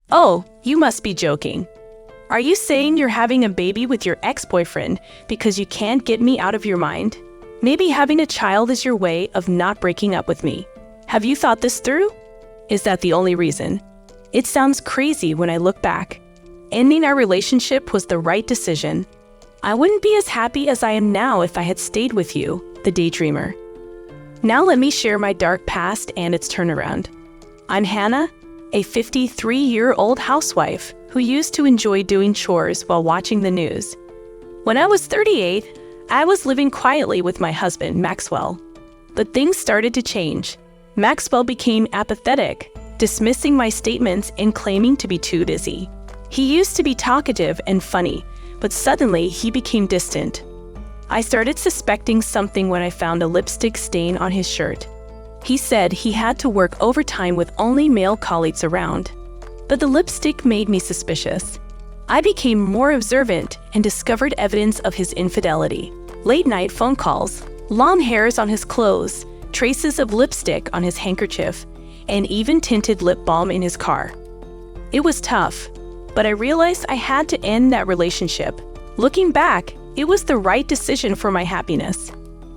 Oh, you must be joking. Are you saying you're having a baby with your ex-boyfriend because you can't get me out of your mind? Maybe having a child is your way of not breaking up with me. Have you thought this through? Is that the only reason? It sounds crazy when I look back. Ending our relationship was the right decision. I wouldn't be as happy as I am now if I had stayed with you, the daydreamer. Now let me share my dark past and its turnaround. I'm Hannah, a 53-year-old housewife who used to enjoy doing chores while watching the news. When I was 38, I was living quietly with my husband, Maxwell. But things started to change. Maxwell became apathetic, dismissing my statements and claiming to be too busy. He used to be talkative and funny, but suddenly he became distant. I started suspecting something when I found a lipstick stain on his shirt. He said he had to work overtime with only male colleagues around. But the lipstick made me suspicious. I became more observant and discovered evidence of his infidelity. Late-night phone calls, long hairs on his clothes, traces of lipstick on his handkerchief, and even tinted lip balm in his car. It was tough, but I realized I had to end that relationship. Looking back, it was the right decision for my happiness.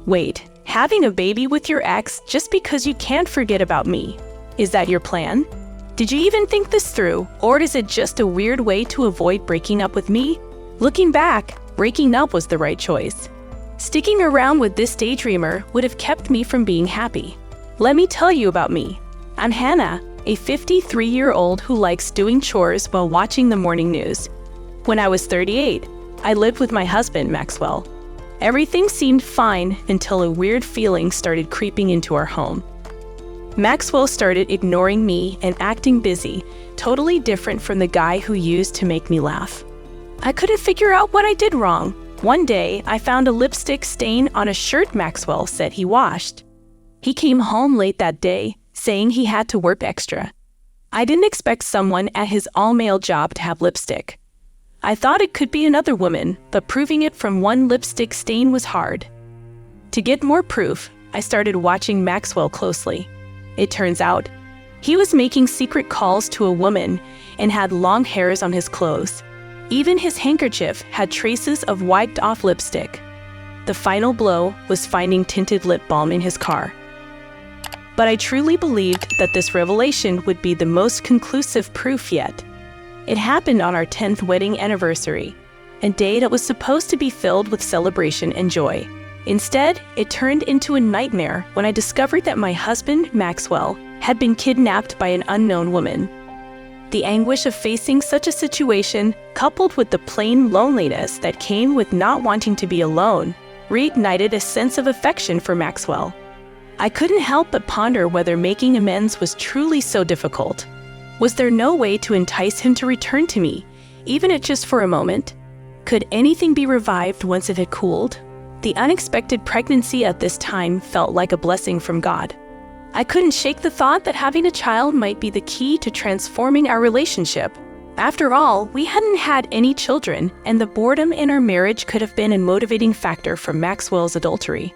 Wait, having a baby with your ex just because you can't forget about me? Is that your plan? Did you even think this through, or is it just a weird way to avoid breaking up with me? Looking back, breaking up was the right choice. Sticking around with this daydreamer would have kept me from being happy. Let me tell you about me. I'm Hannah, a 53-year-old who likes doing chores while watching the morning news. When I was 38, I lived with my husband, Maxwell. Everything seemed fine until a weird feeling started creeping into our home. Maxwell started ignoring me and acting busy, totally different from the guy who used to make me laugh. I couldn't figure out what I did wrong. One day, I found a lipstick stain on a shirt Maxwell said he washed. He came home late that day, saying he had to work extra. I didn't expect someone at his all-male job to have lipstick. I thought it could be another woman, but proving it from one lipstick stain was hard. To get more proof, I started watching Maxwell closely. It turns out, he was making secret calls to a woman and had long hairs on his clothes. Even his handkerchief had traces of wiped-off lipstick. The final blow was finding tinted lip balm in his car. But I truly believed that this revelation would be the most conclusive proof yet. It happened on our 10th wedding anniversary, a day that was supposed to be filled with celebration and joy. Instead, it turned into a nightmare when I discovered that my husband, Maxwell, had been kidnapped by an unknown woman. The anguish of facing such a situation, coupled with the plain loneliness that came with not wanting to be alone, reignited a sense of affection for Maxwell. I couldn't help but ponder whether making amends was truly so difficult. Was there no way to entice him to return to me, even if just for a moment? Could anything be revived once it had cooled? The unexpected pregnancy at this time felt like a blessing from God. I couldn't shake the thought that having a child might be the key to transforming our relationship. After all, we hadn't had any children, and the boredom in our marriage could have been a motivating factor for Maxwell's adultery.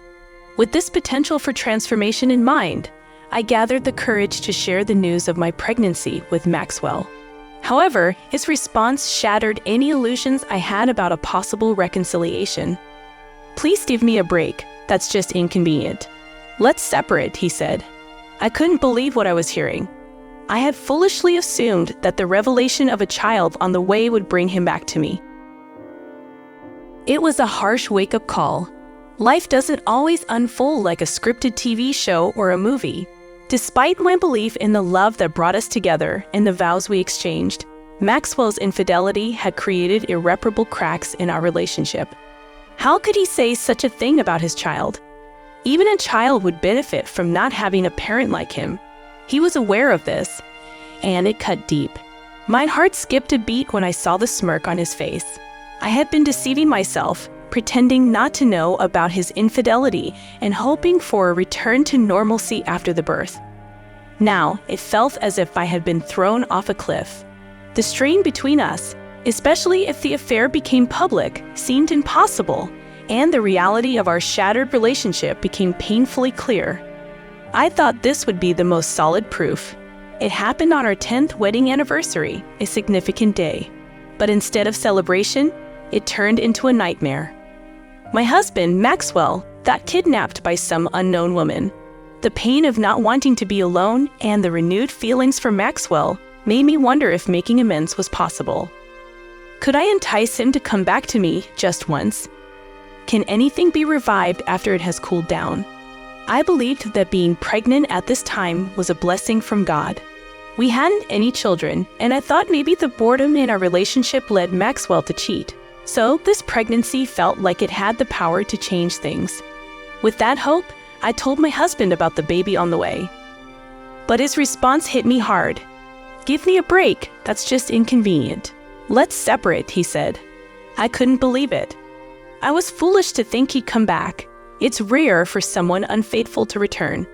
With this potential for transformation in mind, I gathered the courage to share the news of my pregnancy with Maxwell. However, his response shattered any illusions I had about a possible reconciliation. "Please give me a break. That's just inconvenient. Let's separate," he said. I couldn't believe what I was hearing. I had foolishly assumed that the revelation of a child on the way would bring him back to me. It was a harsh wake-up call. Life doesn't always unfold like a scripted TV show or a movie. Despite my belief in the love that brought us together and the vows we exchanged, Maxwell's infidelity had created irreparable cracks in our relationship. How could he say such a thing about his child? Even a child would benefit from not having a parent like him. He was aware of this, and it cut deep. My heart skipped a beat when I saw the smirk on his face. I had been deceiving myself, pretending not to know about his infidelity and hoping for a return to normalcy after the birth. Now, it felt as if I had been thrown off a cliff. The strain between us, especially if the affair became public, seemed impossible, and the reality of our shattered relationship became painfully clear. I thought this would be the most solid proof. It happened on our 10th wedding anniversary, a significant day. But instead of celebration, it turned into a nightmare. My husband, Maxwell, got kidnapped by some unknown woman. The pain of not wanting to be alone and the renewed feelings for Maxwell made me wonder if making amends was possible. Could I entice him to come back to me just once? Can anything be revived after it has cooled down? I believed that being pregnant at this time was a blessing from God. We hadn't any children, and I thought maybe the boredom in our relationship led Maxwell to cheat. So this pregnancy felt like it had the power to change things. With that hope, I told my husband about the baby on the way. But his response hit me hard. "Give me a break, that's just inconvenient. Let's separate," he said. I couldn't believe it. I was foolish to think he'd come back. It's rare for someone unfaithful to return.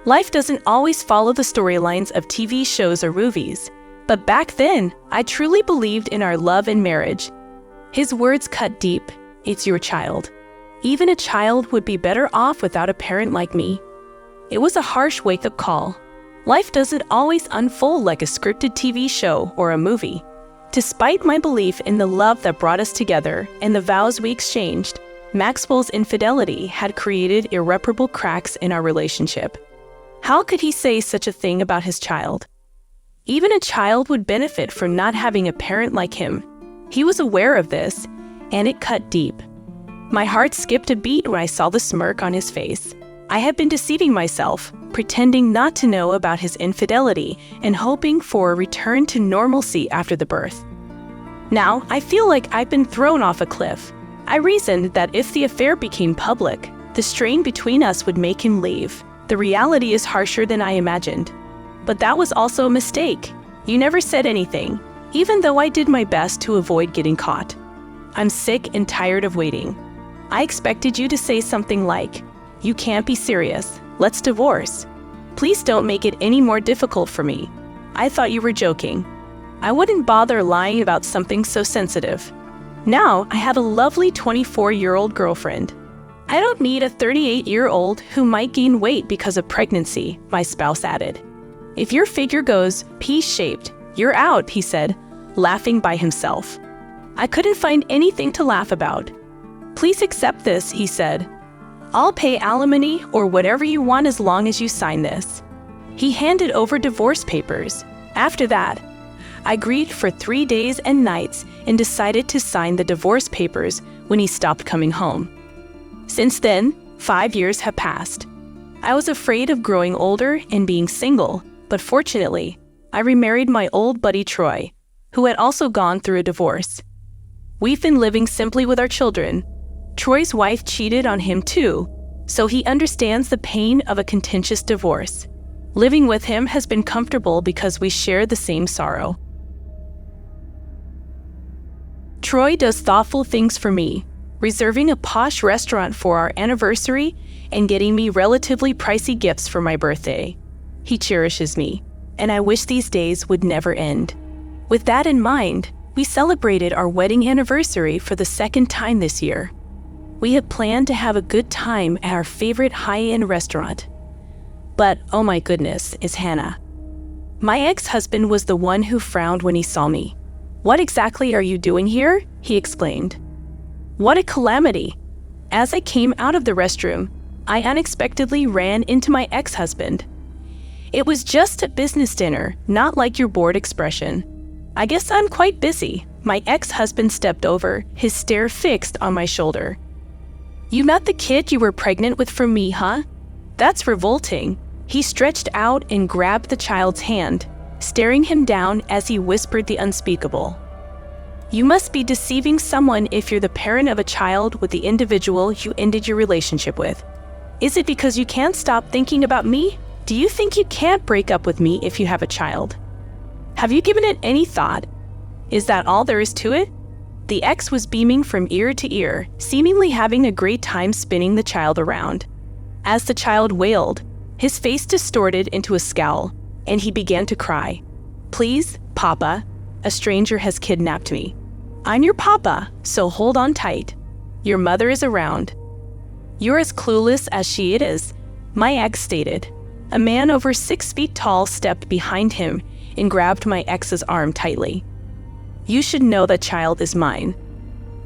Life doesn't always follow the storylines of TV shows or movies, but back then, I truly believed in our love and marriage. His words cut deep. It's your child. Even a child would be better off without a parent like me. It was a harsh wake-up call. Life doesn't always unfold like a scripted TV show or a movie. Despite my belief in the love that brought us together and the vows we exchanged, Maxwell's infidelity had created irreparable cracks in our relationship. How could he say such a thing about his child? Even a child would benefit from not having a parent like him. He was aware of this, and it cut deep. My heart skipped a beat when I saw the smirk on his face. I had been deceiving myself, pretending not to know about his infidelity and hoping for a return to normalcy after the birth. Now, I feel like I've been thrown off a cliff. I reasoned that if the affair became public, the strain between us would make him leave. The reality is harsher than I imagined. But that was also a mistake. You never said anything, even though I did my best to avoid getting caught. I'm sick and tired of waiting. I expected you to say something like, "You can't be serious. Let's divorce. Please don't make it any more difficult for me." I thought you were joking. I wouldn't bother lying about something so sensitive. Now I have a lovely 24-year-old girlfriend. I don't need a 38-year-old who might gain weight because of pregnancy, my spouse added. If your figure goes pea-shaped, you're out, he said, laughing by himself. I couldn't find anything to laugh about. Please accept this, he said. I'll pay alimony or whatever you want as long as you sign this. He handed over divorce papers. After that, I agreed for 3 days and nights and decided to sign the divorce papers when he stopped coming home. Since then, 5 years have passed. I was afraid of growing older and being single, but fortunately, I remarried my old buddy Troy, who had also gone through a divorce. We've been living simply with our children. Troy's wife cheated on him too, so he understands the pain of a contentious divorce. Living with him has been comfortable because we share the same sorrow. Troy does thoughtful things for me, reserving a posh restaurant for our anniversary and getting me relatively pricey gifts for my birthday. He cherishes me, and I wish these days would never end. With that in mind, we celebrated our wedding anniversary for the second time this year. We had planned to have a good time at our favorite high-end restaurant. But, oh my goodness, is Hannah. My ex-husband was the one who frowned when he saw me. "What exactly are you doing here?" he exclaimed. What a calamity! As I came out of the restroom, I unexpectedly ran into my ex-husband. It was just a business dinner, not like your bored expression. I guess I'm quite busy. My ex-husband stepped over, his stare fixed on my shoulder. You met the kid you were pregnant with from me, huh? That's revolting. He stretched out and grabbed the child's hand, staring him down as he whispered the unspeakable. You must be deceiving someone if you're the parent of a child with the individual you ended your relationship with. Is it because you can't stop thinking about me? Do you think you can't break up with me if you have a child? Have you given it any thought? Is that all there is to it? The ex was beaming from ear to ear, seemingly having a great time spinning the child around. As the child wailed, his face distorted into a scowl, and he began to cry. Please, Papa, a stranger has kidnapped me. I'm your Papa, so hold on tight. Your mother is around. You're as clueless as she is, my ex stated. A man over 6 feet tall stepped behind him and grabbed my ex's arm tightly. "You should know that child is mine."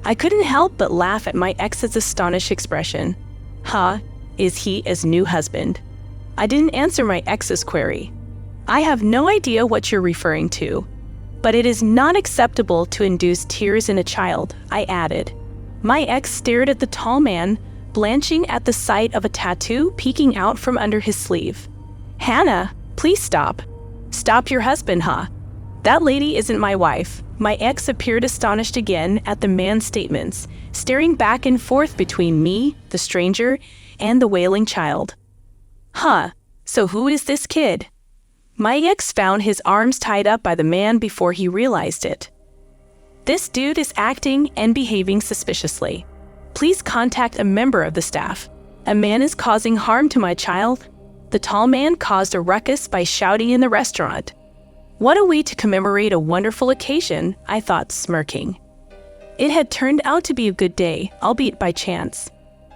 I couldn't help but laugh at my ex's astonished expression. Is he his new husband? I didn't answer my ex's query. "I have no idea what you're referring to, but it is not acceptable to induce tears in a child," I added. My ex stared at the tall man, blanching at the sight of a tattoo peeking out from under his sleeve. "Hannah, please stop. Stop your husband, That lady isn't my wife." My ex appeared astonished again at the man's statements, staring back and forth between me, the stranger, and the wailing child. So who is this kid?" My ex found his arms tied up by the man before he realized it. "This dude is acting and behaving suspiciously. Please contact a member of the staff. A man is causing harm to my child." The tall man caused a ruckus by shouting in the restaurant. What a way to commemorate a wonderful occasion, I thought, smirking. It had turned out to be a good day, albeit by chance.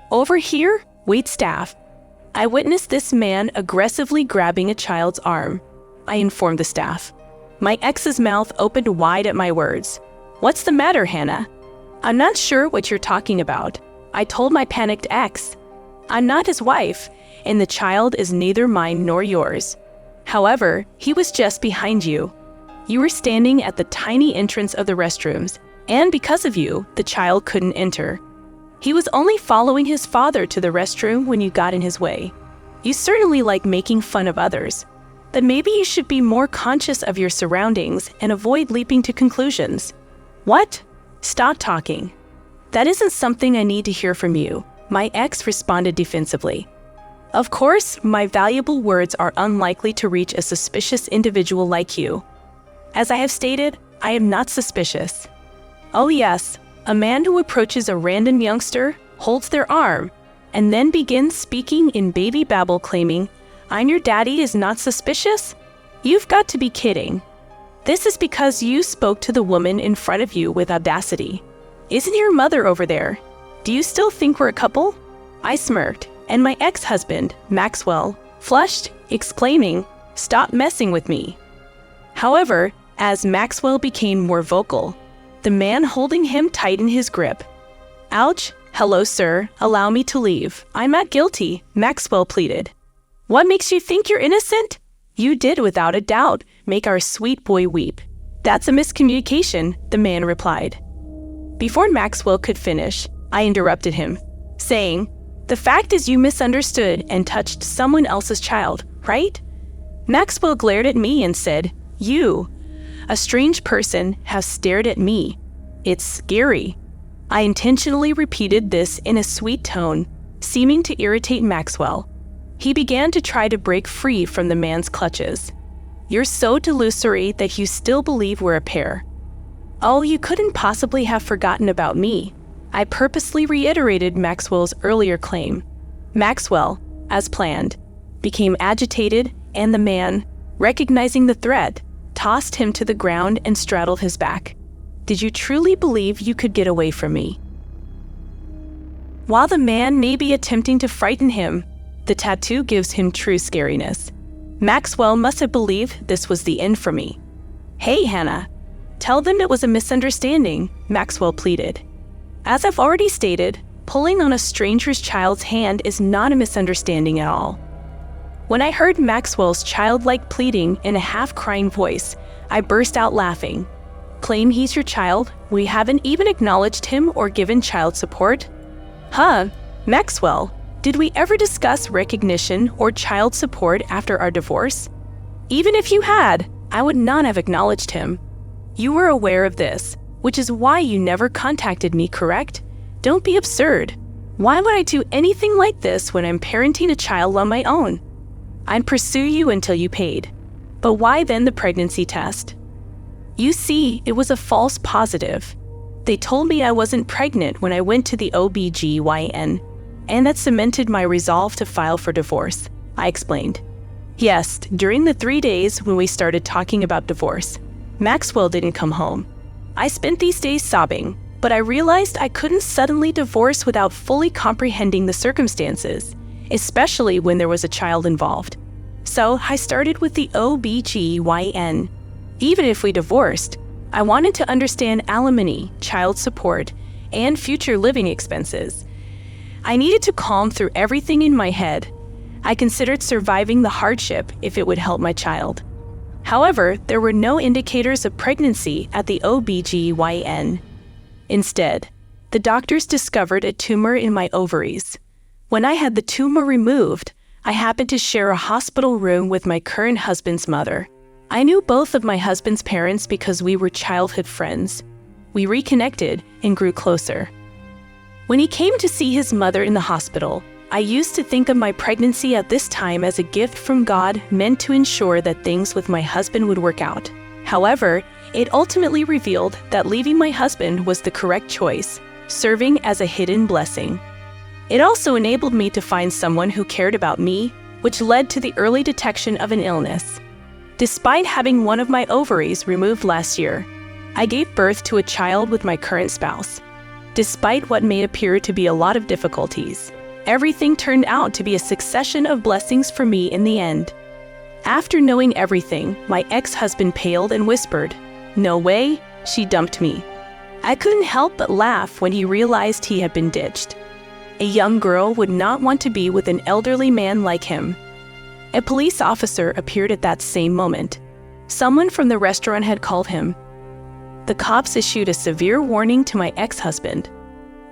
"Over here, wait staff." I witnessed this man aggressively grabbing a child's arm. I informed the staff. My ex's mouth opened wide at my words. "What's the matter, Hannah?" "I'm not sure what you're talking about," I told my panicked ex. "I'm not his wife, and the child is neither mine nor yours. However, he was just behind you. You were standing at the tiny entrance of the restrooms, and because of you, the child couldn't enter. He was only following his father to the restroom when you got in his way. You certainly like making fun of others. But maybe you should be more conscious of your surroundings and avoid leaping to conclusions." "What? Stop talking. That isn't something I need to hear from you," my ex responded defensively. "Of course, my valuable words are unlikely to reach a suspicious individual like you. As I have stated, I am not suspicious." "Oh yes, a man who approaches a random youngster, holds their arm, and then begins speaking in baby babble claiming, 'I'm your daddy' is not suspicious? You've got to be kidding. This is because you spoke to the woman in front of you with audacity. Isn't your mother over there? Do you still think we're a couple?" I smirked, and my ex-husband, Maxwell, flushed, exclaiming, "Stop messing with me." However, as Maxwell became more vocal, the man holding him tightened his grip. "Ouch, hello sir, allow me to leave. I'm not guilty," Maxwell pleaded. "What makes you think you're innocent? You did without a doubt make our sweet boy weep." "That's a miscommunication," the man replied. Before Maxwell could finish, I interrupted him, saying, "The fact is you misunderstood and touched someone else's child, right?" Maxwell glared at me and said, "You, a strange person, have stared at me. It's scary." I intentionally repeated this in a sweet tone, seeming to irritate Maxwell. He began to try to break free from the man's clutches. "You're so delusory that you still believe we're a pair." "Oh, you couldn't possibly have forgotten about me." I purposely reiterated Maxwell's earlier claim. Maxwell, as planned, became agitated, and the man, recognizing the threat, tossed him to the ground and straddled his back. "Did you truly believe you could get away from me?" While the man may be attempting to frighten him, the tattoo gives him true scariness. Maxwell must have believed this was the end for me. "Hey, Hannah, tell them it was a misunderstanding," Maxwell pleaded. As I've already stated, pulling on a stranger's child's hand is not a misunderstanding at all. When I heard Maxwell's childlike pleading in a half-crying voice, I burst out laughing. "Claim he's your child? We haven't even acknowledged him or given child support?" Maxwell, did we ever discuss recognition or child support after our divorce? Even if you had, I would not have acknowledged him. You were aware of this, which is why you never contacted me, correct? Don't be absurd. Why would I do anything like this when I'm parenting a child on my own? I'd pursue you until you paid. But why then the pregnancy test? You see, it was a false positive. They told me I wasn't pregnant when I went to the OBGYN, and that cemented my resolve to file for divorce, I explained. Yes, during the 3 days when we started talking about divorce, Maxwell didn't come home. I spent these days sobbing, but I realized I couldn't suddenly divorce without fully comprehending the circumstances, especially when there was a child involved. So I started with the OBGYN. Even if we divorced, I wanted to understand alimony, child support, and future living expenses. I needed to calm through everything in my head. I considered surviving the hardship if it would help my child. However, there were no indicators of pregnancy at the OBGYN. Instead, the doctors discovered a tumor in my ovaries. When I had the tumor removed, I happened to share a hospital room with my current husband's mother. I knew both of my husband's parents because we were childhood friends. We reconnected and grew closer. When he came to see his mother in the hospital, I used to think of my pregnancy at this time as a gift from God meant to ensure that things with my husband would work out. However, it ultimately revealed that leaving my husband was the correct choice, serving as a hidden blessing. It also enabled me to find someone who cared about me, which led to the early detection of an illness. Despite having one of my ovaries removed last year, I gave birth to a child with my current spouse. Despite what may appear to be a lot of difficulties, everything turned out to be a succession of blessings for me in the end. After knowing everything, my ex-husband paled and whispered, "No way, she dumped me." I couldn't help but laugh when he realized he had been ditched. A young girl would not want to be with an elderly man like him. A police officer appeared at that same moment. Someone from the restaurant had called him. The cops issued a severe warning to my ex-husband.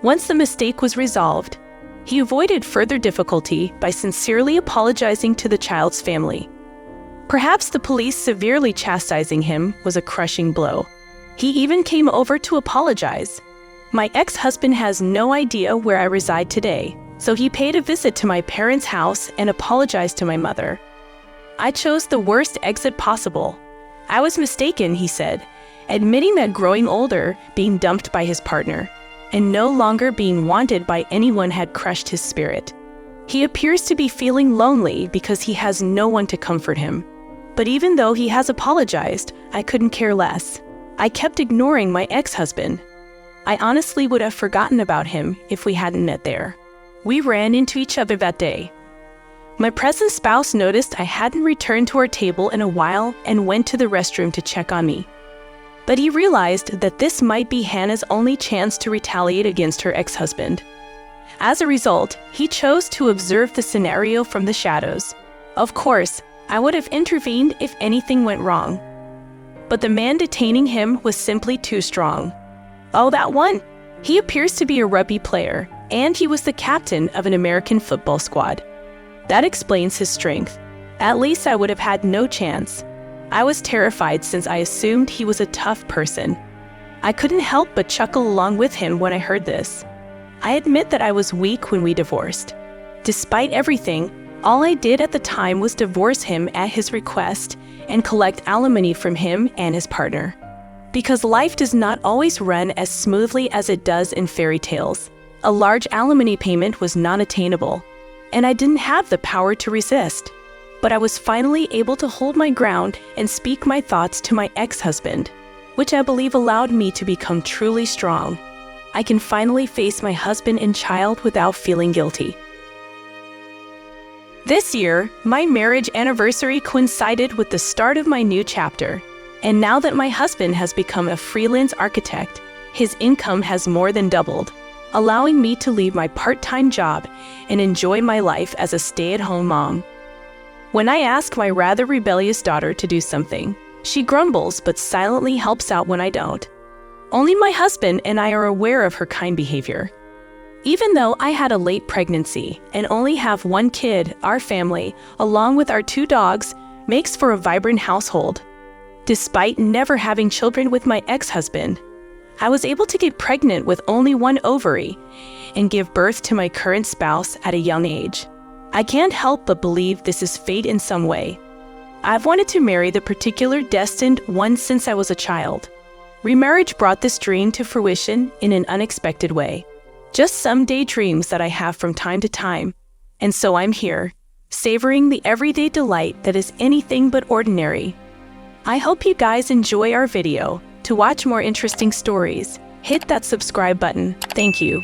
Once the mistake was resolved, he avoided further difficulty by sincerely apologizing to the child's family. Perhaps the police severely chastising him was a crushing blow. He even came over to apologize. My ex-husband has no idea where I reside today, so he paid a visit to my parents' house and apologized to my mother. I chose the worst exit possible. I was mistaken, he said, admitting that growing older, being dumped by his partner, and no longer being wanted by anyone had crushed his spirit. He appears to be feeling lonely because he has no one to comfort him. But even though he has apologized, I couldn't care less. I kept ignoring my ex-husband. I honestly would have forgotten about him if we hadn't met there. We ran into each other that day. My present spouse noticed I hadn't returned to our table in a while and went to the restroom to check on me. But he realized that this might be Hannah's only chance to retaliate against her ex-husband. As a result, he chose to observe the scenario from the shadows. Of course, I would have intervened if anything went wrong. But the man detaining him was simply too strong. Oh, that one! He appears to be a rugby player, and he was the captain of an American football squad. That explains his strength. At least I would have had no chance. I was terrified since I assumed he was a tough person. I couldn't help but chuckle along with him when I heard this. I admit that I was weak when we divorced. Despite everything, all I did at the time was divorce him at his request and collect alimony from him and his partner. Because life does not always run as smoothly as it does in fairy tales, a large alimony payment was not attainable, and I didn't have the power to resist. But I was finally able to hold my ground and speak my thoughts to my ex-husband, which I believe allowed me to become truly strong. I can finally face my husband and child without feeling guilty. This year, my marriage anniversary coincided with the start of my new chapter. And now that my husband has become a freelance architect, his income has more than doubled, allowing me to leave my part-time job and enjoy my life as a stay-at-home mom. When I ask my rather rebellious daughter to do something, she grumbles but silently helps out when I don't. Only my husband and I are aware of her kind behavior. Even though I had a late pregnancy and only have one kid, our family, along with our 2 dogs, makes for a vibrant household. Despite never having children with my ex-husband, I was able to get pregnant with only 1 ovary and give birth to my current spouse at a young age. I can't help but believe this is fate in some way. I've wanted to marry the particular destined one since I was a child. Remarriage brought this dream to fruition in an unexpected way. Just some daydreams that I have from time to time. And so I'm here, savoring the everyday delight that is anything but ordinary. I hope you guys enjoy our video. To watch more interesting stories, hit that subscribe button. Thank you.